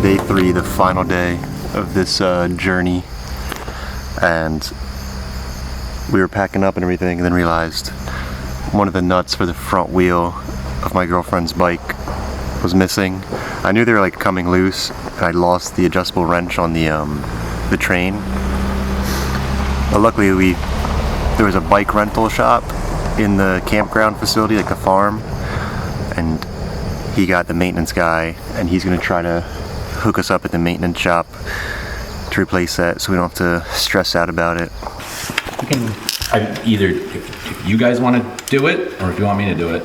day 3, the final day of this journey, and we were packing up and everything, and then realized one of the nuts for the front wheel of my girlfriend's bike was missing. I knew they were like coming loose, and I lost the adjustable wrench on the train. But luckily there was a bike rental shop in the campground facility, like the farm, and he got the maintenance guy, and he's gonna try to hook us up at the maintenance shop to replace that, so we don't have to stress out about it. You can either if you guys want to do it, or if you want me to do it.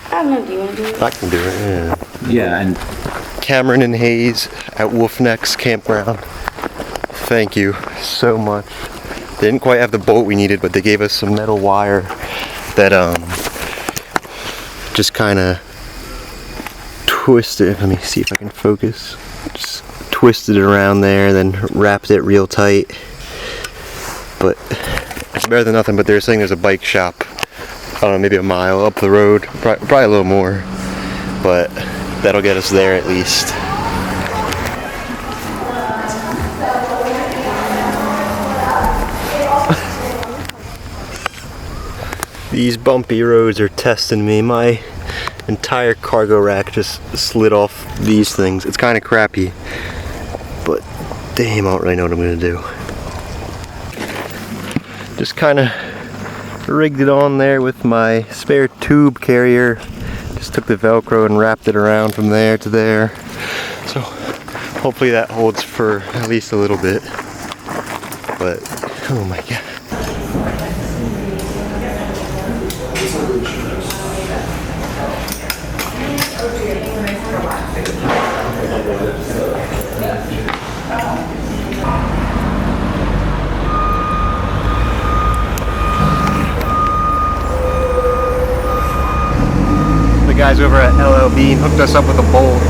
I don't know. Do you want to do it? I can do it. Yeah. Yeah, and Cameron and Hayes at Wolfneck's campground. Thank you so much. They didn't quite have the bolt we needed, but they gave us some metal wire that just kind of twisted. Let me see if I can focus. Just twisted it around there, then wrapped it real tight. But it's better than nothing. But they're saying there's a bike shop, I don't know, maybe a mile up the road, probably a little more, but that'll get us there at least. These bumpy roads are testing me. My entire cargo rack just slid off these things. It's kind of crappy, but damn, I don't really know what I'm gonna do. Just kind of rigged it on there with my spare tube carrier. Just took the Velcro and wrapped it around from there to there. So hopefully that holds for at least a little bit. But oh my god. The guys over at LLB hooked us up with a bolt.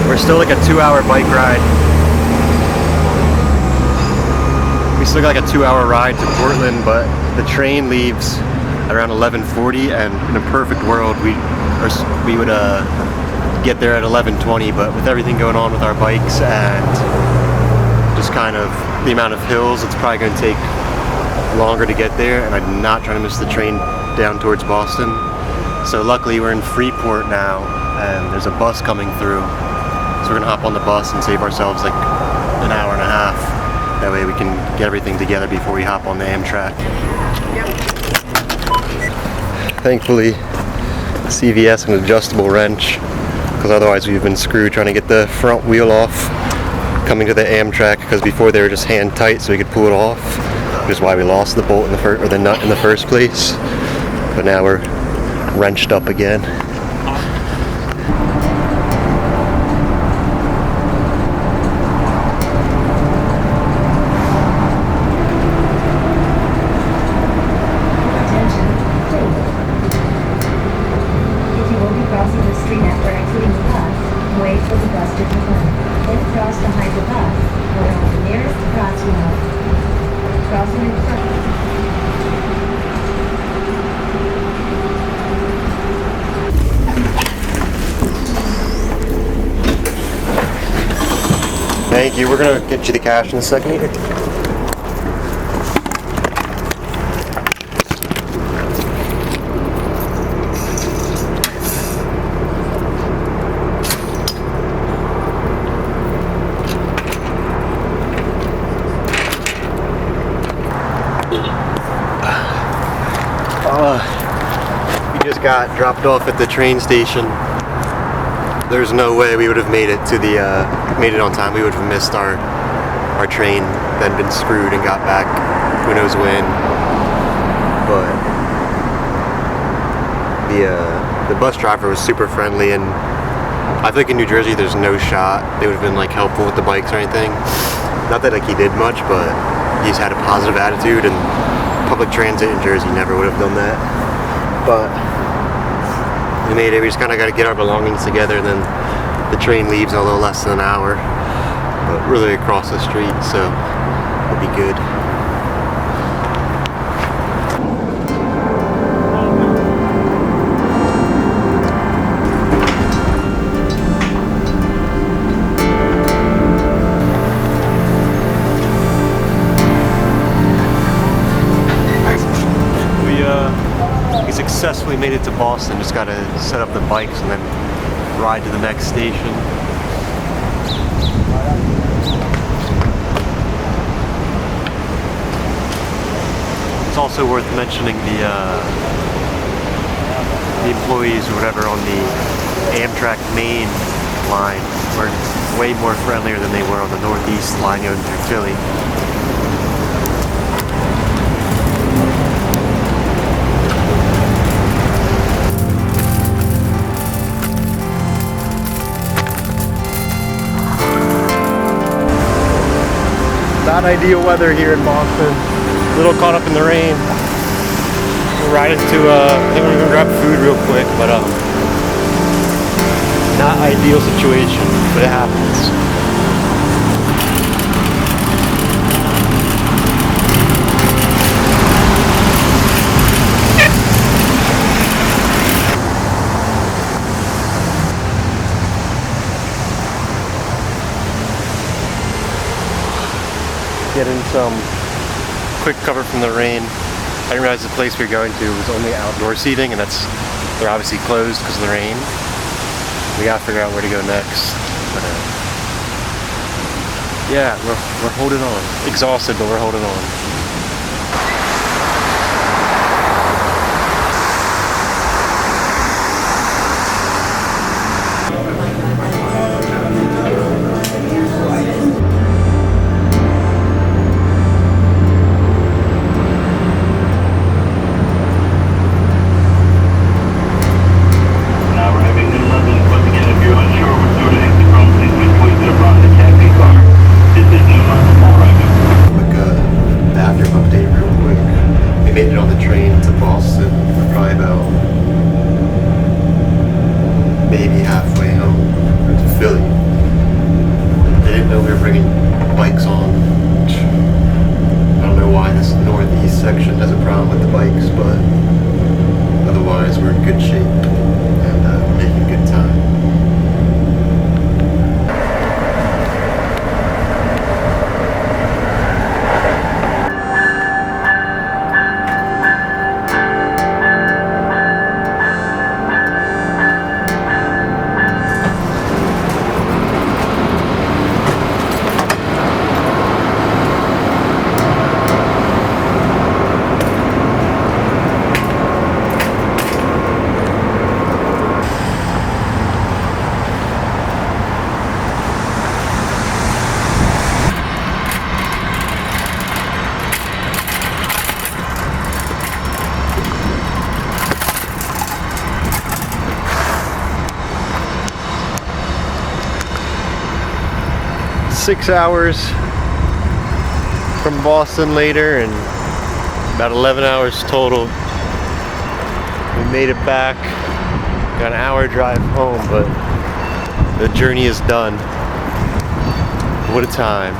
We're still like a 2-hour bike ride. We still got like a 2-hour ride to Portland, but the train leaves around 11:40, and in a perfect world we would get there at 11:20, but with everything going on with our bikes and just kind of the amount of hills, it's probably going to take longer to get there, and I'm not trying to miss the train down towards Boston. So luckily we're in Freeport now, and there's a bus coming through, so we're gonna hop on the bus and save ourselves like an hour and a half. That way we can get everything together before we hop on the Amtrak. Thankfully CVS an adjustable wrench, because otherwise we've been screwed trying to get the front wheel off coming to the Amtrak, because before they were just hand tight so we could pull it off, which is why we lost the bolt or the nut in the first place. But now we're wrenched up again. Thank you. We're gonna get you the cash in a second here. We just got dropped off at the train station. There's no way we would have made it to made it on time. We would have missed our train, then been screwed and got back who knows when. But the bus driver was super friendly, and I think in New Jersey there's no shot they would have been like helpful with the bikes or anything. Not that like he did much, but he's had a positive attitude, and public transit in Jersey never would have done that. But we made it. We just kind of got to get our belongings together, and then the train leaves in a little less than an hour, but really across the street, so it'll be good. successfully made it to Boston. Just gotta set up the bikes and then ride to the next station. It's also worth mentioning the employees or whatever on the Amtrak Maine line were way more friendlier than they were on the Northeast line going through Philly. Not ideal weather here in Boston. A little caught up in the rain. We're riding to, I think we're gonna grab food real quick, but not ideal situation, but it happens. Getting some quick cover from the rain. I didn't realize the place we were going to was only outdoor seating, and they're obviously closed because of the rain. We gotta figure out where to go next. But yeah, we're holding on. Exhausted, but we're holding on. 6 hours from Boston later and about 11 hours total. We made it back. Got an hour drive home, but the journey is done. What a time.